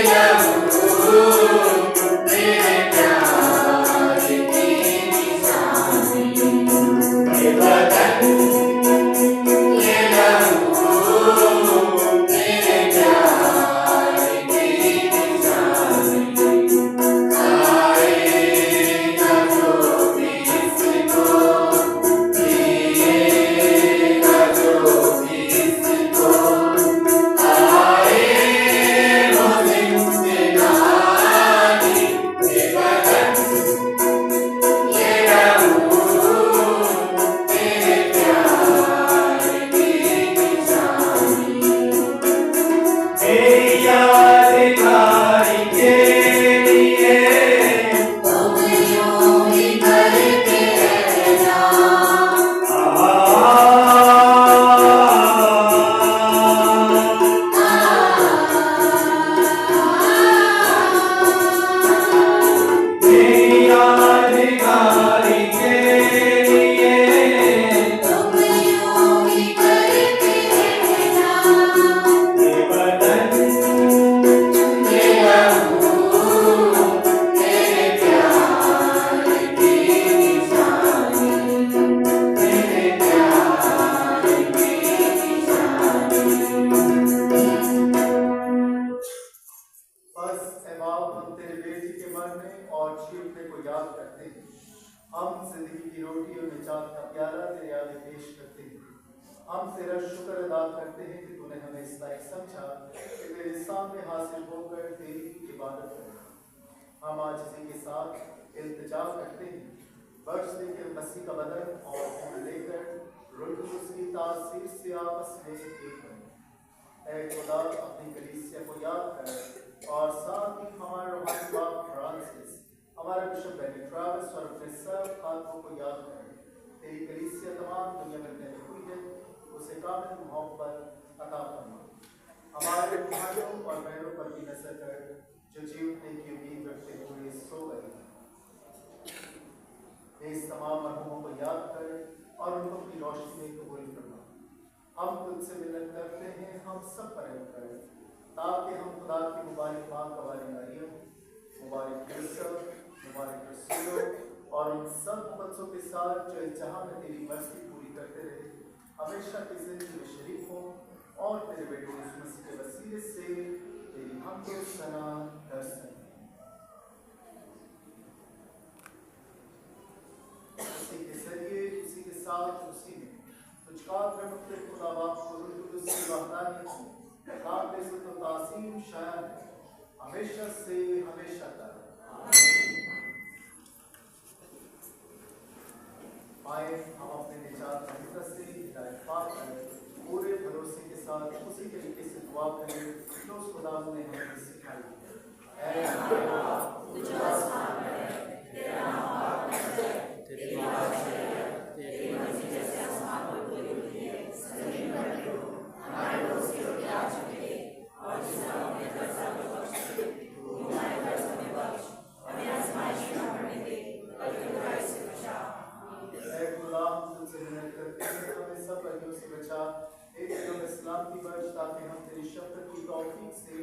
बस ऐ बाप, हम तेरे बेटे के मरने और चीखने को याद करते हैं। हम जिंदगी की रोटी और निजात का प्याला तेरे आगे पेश करते हैं। हम तेरा शुक्र अदा करते हैं कि तूने हमें इस लायक समझा कि तेरे सामने हाजिर होकर तेरी इबादत करें। हम आज इसी के साथ इल्तिजा करते हैं, बख्श दे के मसीह का बदन और खून लेकर रूह कुद्स की तासीर से आपस में एक बने। ऐ खुदा, अपनी कलीसिया को याद कर और साथ ही हमारे रूहानी बाप फ्रांसिस, हमारे बिशप बेनिट्राविस और अपने सब खातों को याद कर। तेरी कलीसिया तमाम दुनिया में फैली हुई है, उसे कामिल मोहब्बत अता फरमा। हमारे भाइयों और बहनों पर भी नजर कर जो जीवने की उम्मीद रखते हुए सो गए। इस तमाम मरहूमों को याद कर और उनको अपनी रोशनी में कबूल करना। हम तुझसे मिलत करते हैं, हम सब पर रहम कर, ताकि हम खुदा की मुबारक माँ कवारी मरियम, मुबारक यूसुफ, मुबारक रसूलों और उन सब बच्चों के साथ जो जहाँ में तेरी मर्जी पूरी करते रहे, हमेशा की जिंदगी में शरीक हो और तेरे बेटे यीशु मसीह के वसीले से तेरी हमको सना कर सकें। उसी के जरिए, उसी के साथ, उसी में तुझका प्रमुख खुदा बाप को रूह कुद्स की वहदानियत काबिल इज़्ज़त और ताज़ीम शान हमेशा से हमेशा तक। आए हम अपने निजात का से हिदायत पाकर पूरे भरोसे के साथ उसी तरीके से दुआ करें जो उस खुदा ने हमें सिखाई है। ऐ खुदा, तुझ आसमान में तेरा नाम पाक है, तेरी बादशाह तेरी मर्जी जैसे आसमान पर पूरी होती है, जमीन पर भी हो। हमारे रोज की रोटी आज हमें दे और जिस हम अपने कर्जदारों को बख्श दे, तू हमारे कर्ज हमें बख्श, हमें आजमाइश में न पड़ने दे, बल्कि बुराई से बचा। ऐ खुदा, हम तुझसे विनती करते हैं, हमें सब बलियों से बचा। एक जो इस्लाम की बख्श, ताकि हम तेरी शफ़क़त की तौफीक से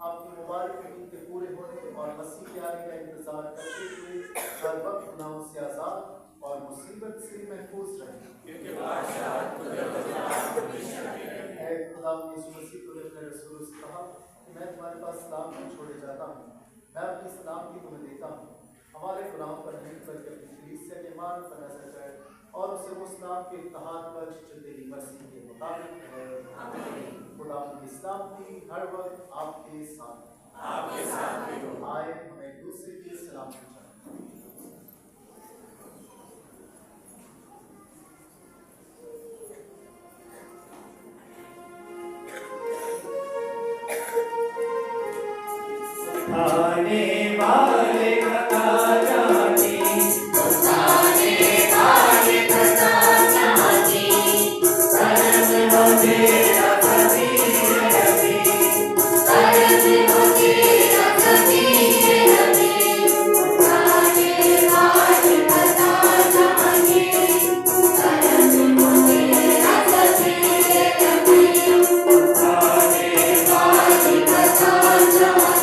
अपनी मुबारक उम्मीद के पूरे होने और मसीह के आने का इंतजार करते हुए हर वक्त गुनाहों से आज़ाद और मुसीबत से महफूज रहें। ऐ खुदा, यीशु मसीह को अपने रसूल से कहा कि मैं तुम्हारे पास सलाम नहीं छोड़े जाता हूँ, मैं अपनी सलाम की तुम्हें देता हूँ। हमारे गुनाहों पर नहीं बल्कि अपनी कलीसिया के ईमान पर नजर कर और उसे उस नाम के इत्तेहाद बख्श जो तेरी मर्जी के मुताबिक है। खुदा की सलामती हर वक्त आपके साथ है। आए हम एक दूसरे की सलाम पूछें। आने वाले खता जाने, आने वाले खता जाने, करम हो तेरा कबीर नबी, करम हो तेरा कबीर नबी। आने वाले खता जाने, करम हो तेरा कबीर नबी, आने वाले खता जाने।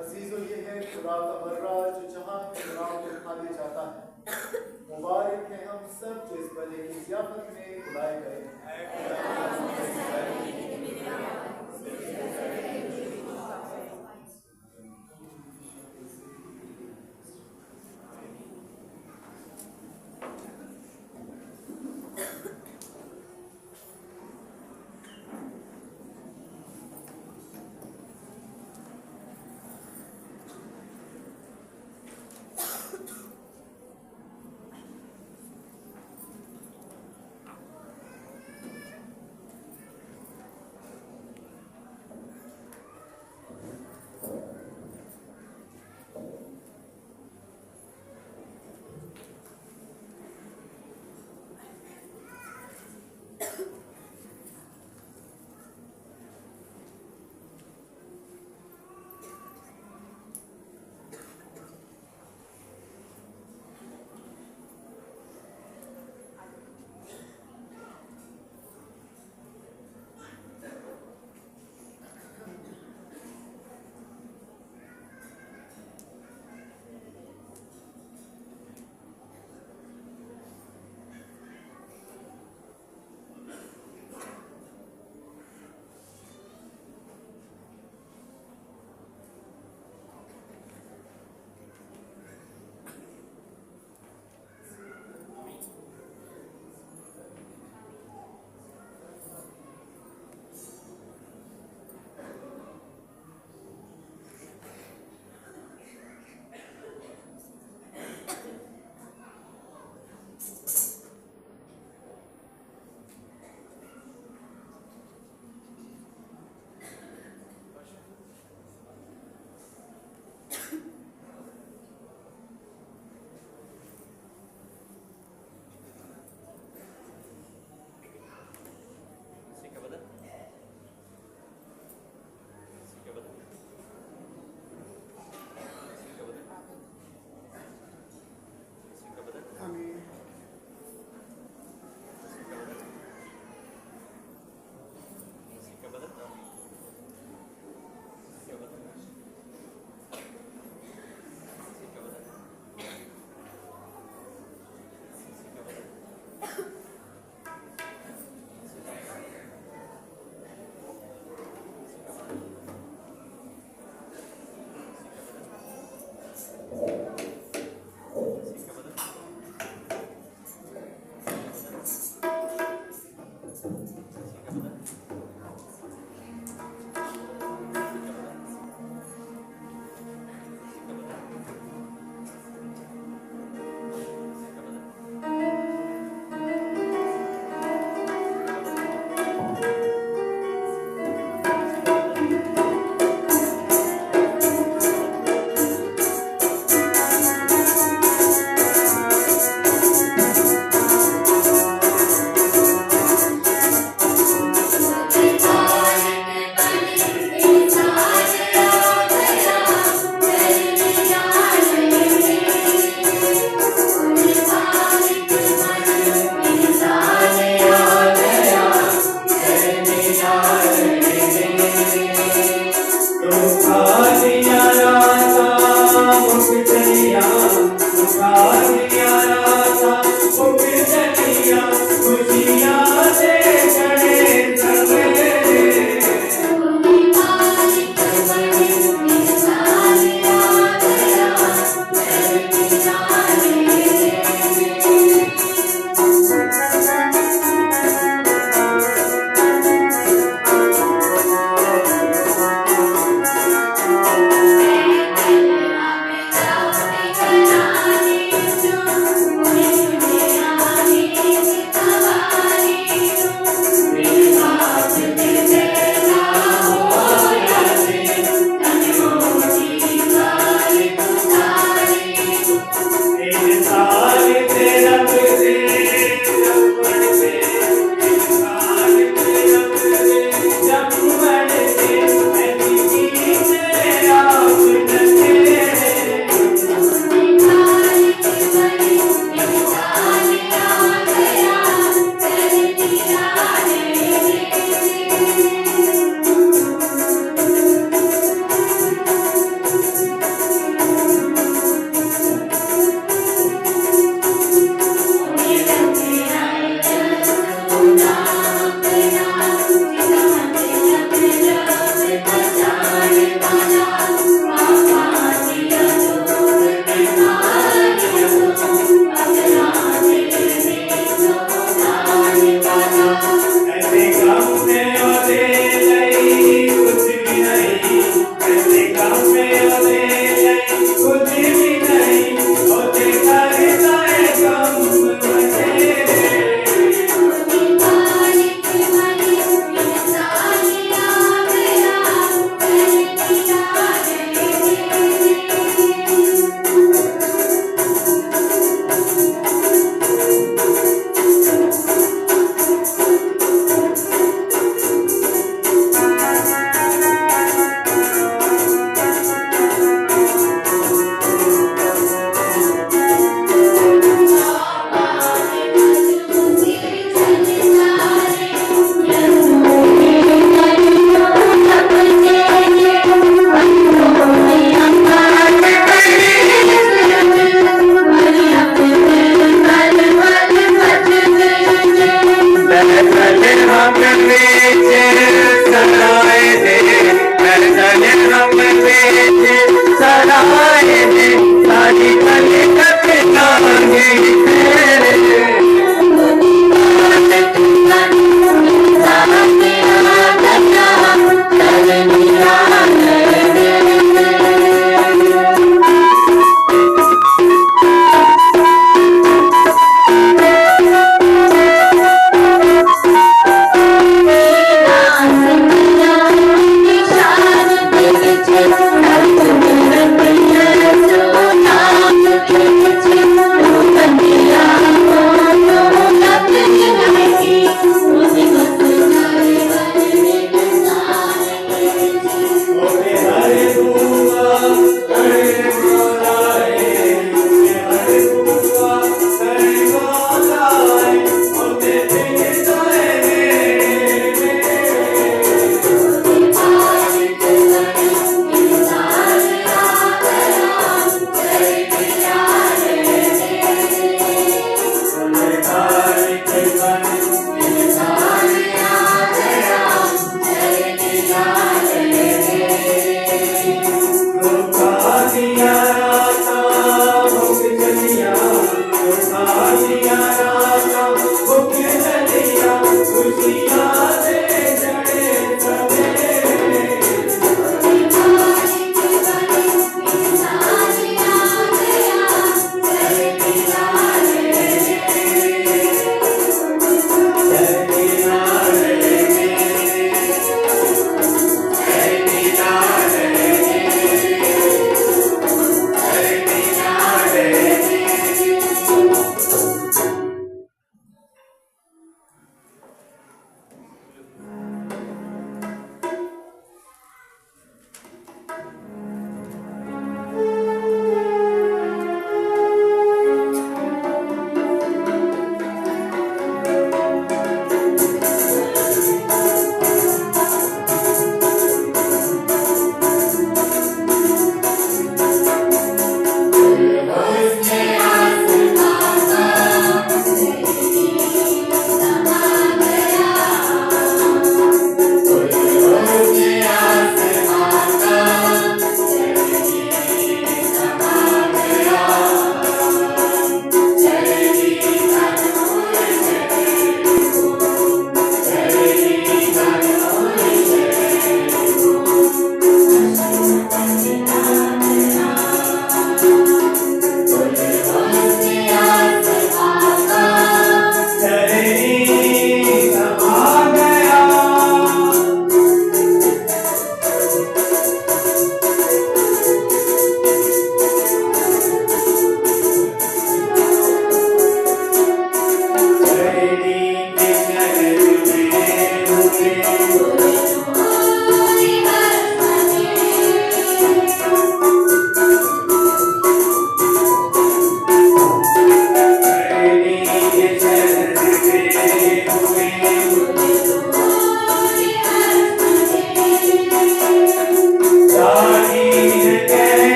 अजीज़ों, ये है खुदा का मर्रा जो जहाँ के गुनाहों को खा ले जाता है। मुबारक है हम सब जो इस भले की ज़ियाफ़त में बुलाए गए हैं।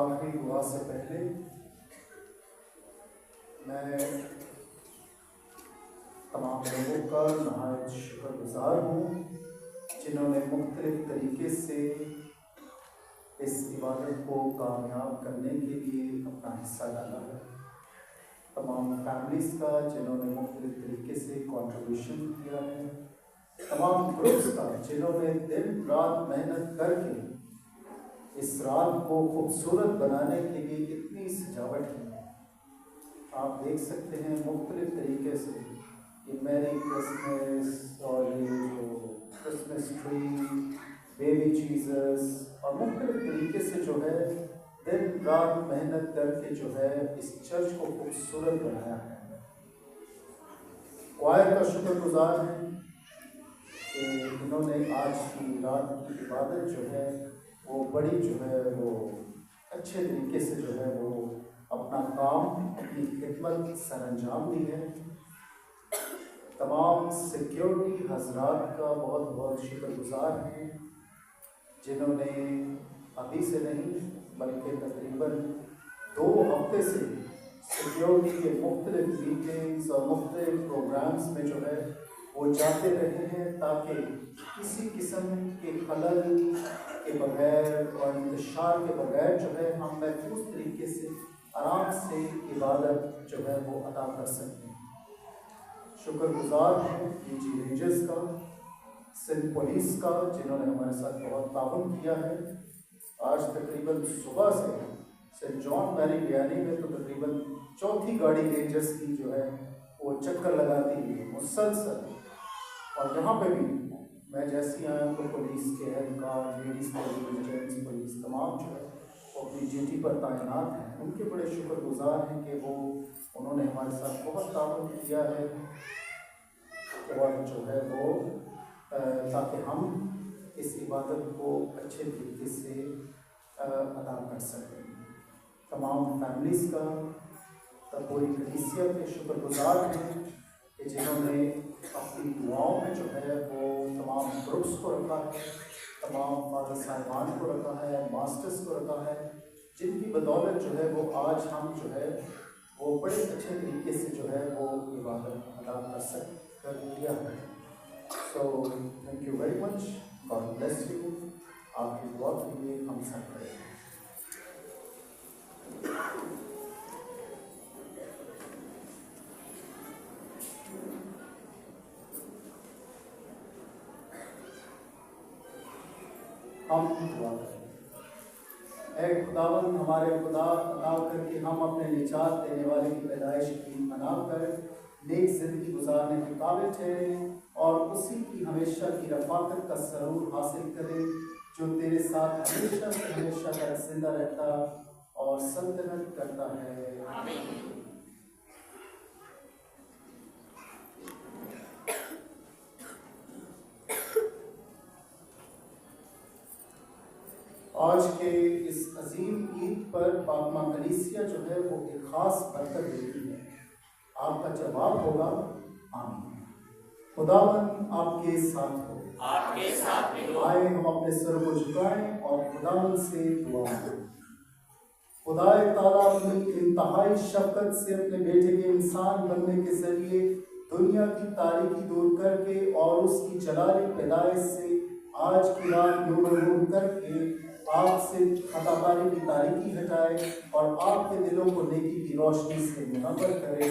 आखिरी दुआ से पहले मैं तमाम लोगों का नहायत शुक्रगुजार हूँ जिन्होंने मुख्तलिफ तरीके से इस इबादत को कामयाब करने के लिए अपना हिस्सा डाला है। तमाम फैमिलीज़ का जिन्होंने मुख्तलिफ तरीके से कंट्रीब्यूशन किया है। तमाम ग्रुप्स का जिन्होंने दिन रात मेहनत करके इस रात को खूबसूरत बनाने के लिए इतनी सजावट की है। आप देख सकते हैं मुख्तलिफ तरीके से ये मैरी क्रिसमस और ये जो क्रिसमस ट्री, बेबी जीसस और मुख्तलिफ तरीके से जो है दिन रात मेहनत करके जो है इस चर्च को खूबसूरत बनाया है। क्वायर का शुक्रगुजार है कि इन्होंने आज की रात की इबादत जो है वो बड़ी जो है वो अच्छे तरीके से जो है वो अपना काम, अपनी खिदमत सरअंजाम दी है। तमाम सिक्योरिटी हजरात का बहुत बहुत शुक्रगुजार हैं जिन्होंने अभी से नहीं बल्कि तकरीबन 2 हफ्ते से सिक्योरिटी के मुख्तलिफ मीटिंग्स और मुख्तलिफ प्रोग्राम्स में जो है वो जाते रहे हैं ताकि किसी किस्म के खलल के बगैर और इंतशार के बगैर जो है हम महफूज तरीके से आराम से इबादत जो है वो अदा कर सकते हैं। शुक्रगुजार हूँ DG रेंजर्स का, सिंध पुलिस का जिन्होंने हमारे साथ बहुत ताउन किया है। आज तकरीबन सुबह से सेंट जॉन मैरी बियानी में तो तकरीबन 4थी गाड़ी रेंजर्स की जो है वो चक्कर लगाती है मुसलसल, और यहाँ पे भी मैं जैसी आया तो पुलिस के एहलकार, लेडीज़ पुलिस, जेंट्स पुलिस तमाम जो है वो अपनी ड्यूटी पर तैनात हैं। उनके बड़े शुक्रगुजार हैं कि वो उन्होंने हमारे साथ बहुत ताउन किया है और जो है वो ताकि हम इस इबादत को अच्छे तरीके से अदा कर सकें। तमाम फैमिलीज़ का तब पूरी कलीसिया के शुक्रगुजार हैं कि जिन्होंने अपनी दुआओं में जो है वो तमाम ग्रुप्स को रखा है, तमाम फादर साहिबान को रखा है, मास्टर्स को रखा है, जिनकी बदौलत जो है वो आज हम जो है वो बड़े अच्छे तरीके से जो है वो इबादत अदा कर लिया है। So thank you very much, God bless you. आपकी दुआ के लिए हम सब करें। हम दुआ करें। ऐ खुदावंद हमारे खुदा, अदा करके हम अपने निजात देने वाले की पैदाइश की मना कर नेक जिंदगी गुजारने के काबिल ठहरे और उसी की हमेशा की रफाकत का सरूर हासिल करें जो तेरे साथ हमेशा से हमेशा तक जिंदा रहता और सल्तनत करता है। आमीन। आज के इस अजीम ईद पर पाकमा कलीसिया जो है वो एक खास बरकत देती है। आपका जवाब होगा आमीन। खुदावन आपके साथ हो, आपके साथ भी हो। आए हम अपने सर को झुकाएं और खुदावन से दुआ करें। खुदाए ताला अपनी इंतहाई शफकत से अपने बेटे के इंसान बनने के जरिए दुनिया की तारीकी दूर करके और उसकी जलाली पैदाइश से आज की रात नूर करके आपसे खताकारी की तारीकी हटाए और आपके दिलों को नेकी की रोशनी से मुनव्वर करे।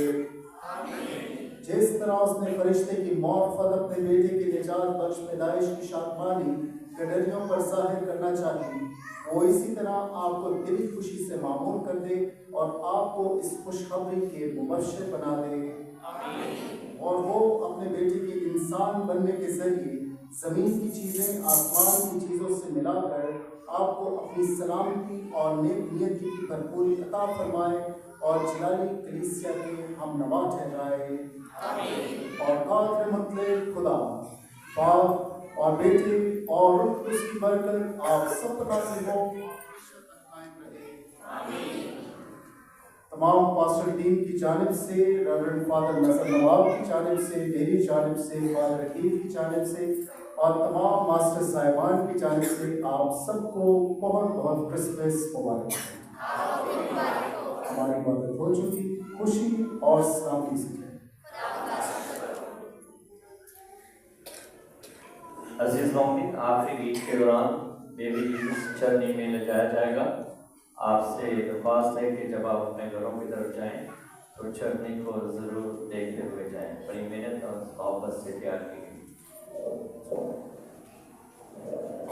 जिस तरह उसने फरिश्ते की मौफ़त अपने बेटे की निजात बख्श पैदाइश की शादमानी गडरियों पर जाहिर करना चाही, वो इसी तरह आपको दिली खुशी से मामूर कर दे और आपको इस खुशखबरी के मुबश्शिर बना दे और वो अपने बेटे के इंसान बनने के जरिए ज़मीन की चीज़ें आसमान की चीज़ों से मिलाकर आपको अपनी सलामती और नेक नियति की भरपूरी अता फरमाए और जलाली कलीसिया के हम नवा ठहराए। और कादर मतलब खुदा बाप और बेटे और रूह कुद्स की बरकत आप सब पर नाज़िल हो। तमाम पास्टर टीम की जानिब से, रेवरेंड फादर नजर नवाब की जानिब से, मेरी जानिब से, फादर रकीब की जानिब से और तमाम मास्टर साहिबान की जानिब से आप सबको बहुत बहुत क्रिसमस मुबारक। हमारी मदद हो चुकी, खुशी और शांति से जाए। अजीज नौमी, आखिरी गीत के दौरान बेबी जीसस चरनी में ले जाया जाएगा। आपसे दरख्वास्त है कि जब आप अपने घरों की तरफ जाएं तो चरनी को जरूर देखते हुए जाएं। बड़ी मेहनत और मोहब्बत से तैयार की गई।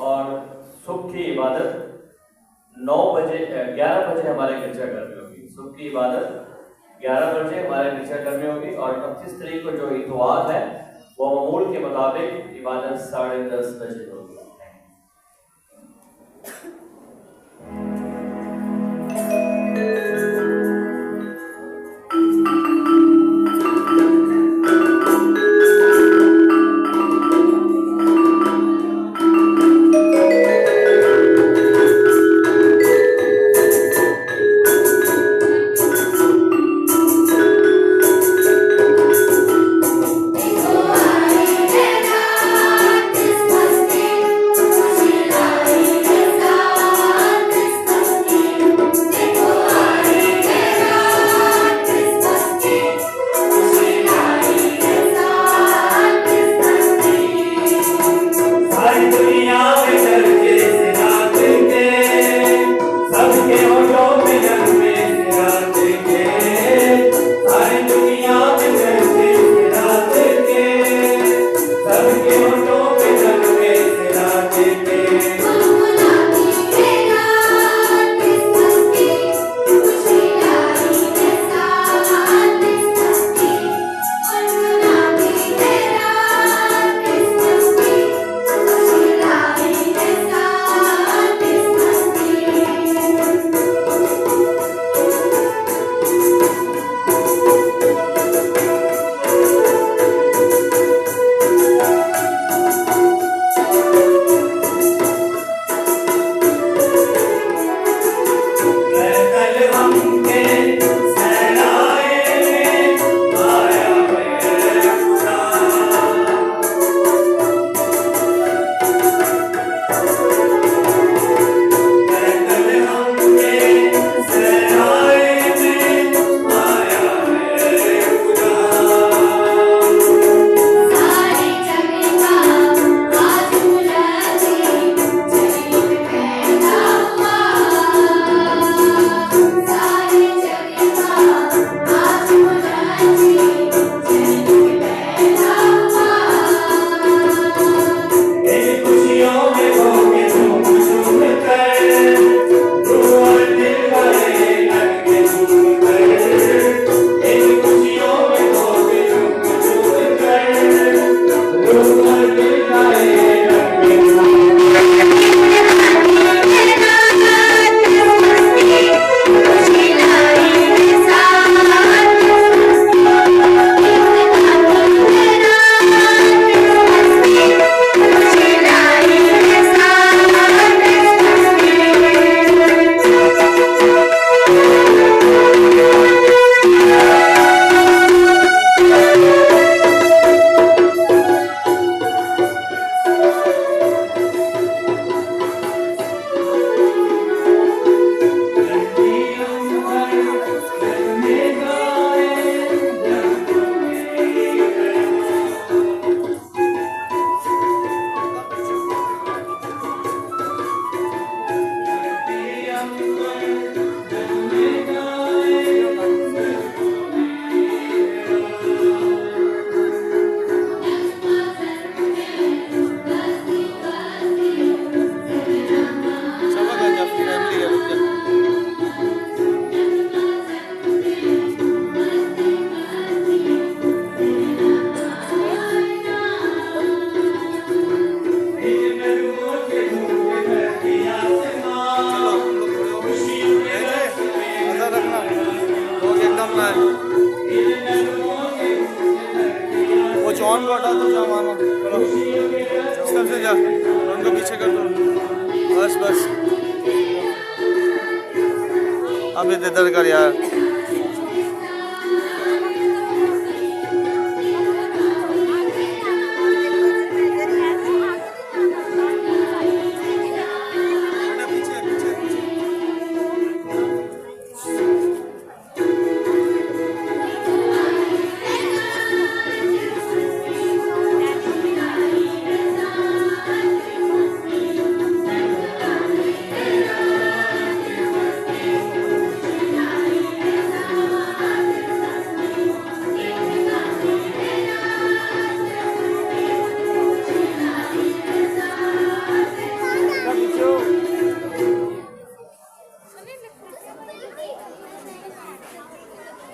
और सुबह की इबादत 11 बजे हमारे गिरजाघर में होगी। सुबह की इबादत 11 बजे हमारे गिरजाघर में होगी और 29 तारीख को जो इतवार है वो मामूल के मुताबिक इबादत 10:30 बजे होगी। जॉन को हटा दो, जा मानो, चलो इस तरफ से जा, उनको पीछे कर दो, बस बस, अब इधर कर यार।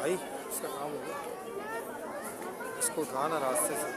भाई इसका काम हो गया, इसको उठाना रास्ते से।